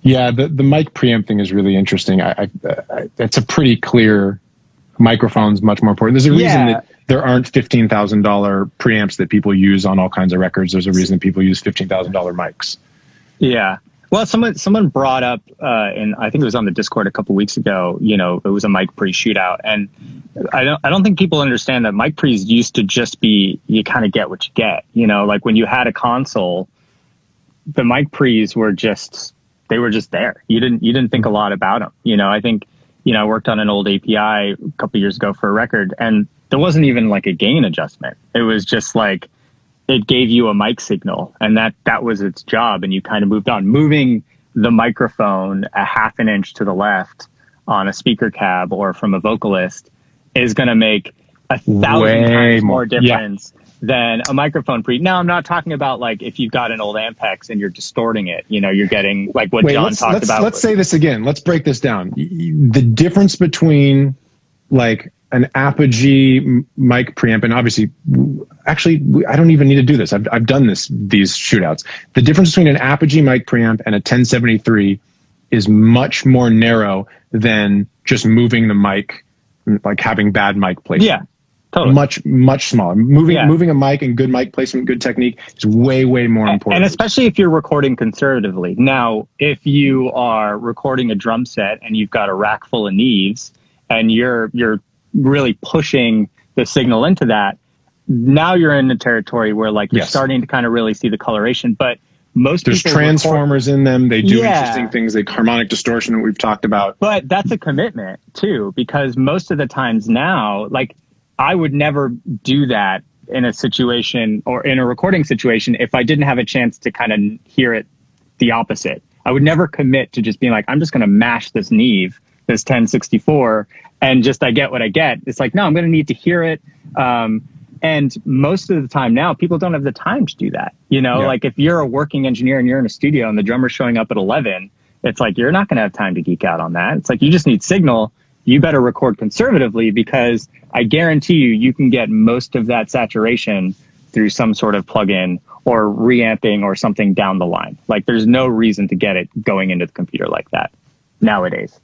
Yeah, the mic preamp thing is really interesting. It's a pretty clear microphone's much more important. There's a reason that there aren't $15,000 preamps that people use on all kinds of records. There's a reason people use $15,000 mics. Yeah. Well, someone brought up, and I think it was on the Discord a couple weeks ago, you know, it was a mic pre shootout. And I don't think people understand that mic pre's used to just be, you kind of get what you get, you know, like when you had a console, the mic pre's were just, they were just there. You didn't think a lot about them. You know, I think, you know, I worked on an old API a couple years ago for a record, and there wasn't even like a gain adjustment. It was just like, it gave you a mic signal, and that was its job. And you kind of moved on. Moving the microphone a half an inch to the left on a speaker cab or from a vocalist is going to make 1,000 times more difference than a microphone pre. Now, I'm not talking about like if you've got an old Ampex and you're distorting it, you know, you're getting like what John talked about. Let's say this again. Let's break this down. The difference between like an Apogee mic preamp, and obviously, actually, I don't even need to do this. I've done these shootouts. The difference between an Apogee mic preamp and a 1073 is much more narrow than just moving the mic, like having bad mic placement. Yeah, totally. Much smaller. Moving a mic and good mic placement, good technique is way more important. And especially if you're recording conservatively. Now, if you are recording a drum set and you've got a rack full of Neves and you're really pushing the signal into that, now you're in the territory where like you're starting to kind of really see the coloration. But there's transformers in them. They do interesting things, like harmonic distortion that we've talked about. But that's a commitment too, because most of the times now, like I would never do that in a situation or in a recording situation if I didn't have a chance to kind of hear it the opposite. I would never commit to just being like, I'm just going to mash this Neve, this 1064, and just I get what I get. It's like, no, I'm going to need to hear it. And most of the time now, people don't have the time to do that. You know, like if you're a working engineer and you're in a studio and the drummer's showing up at 11, it's like, you're not going to have time to geek out on that. It's like, you just need signal. You better record conservatively, because I guarantee you can get most of that saturation through some sort of plugin or reamping or something down the line. Like there's no reason to get it going into the computer like that nowadays.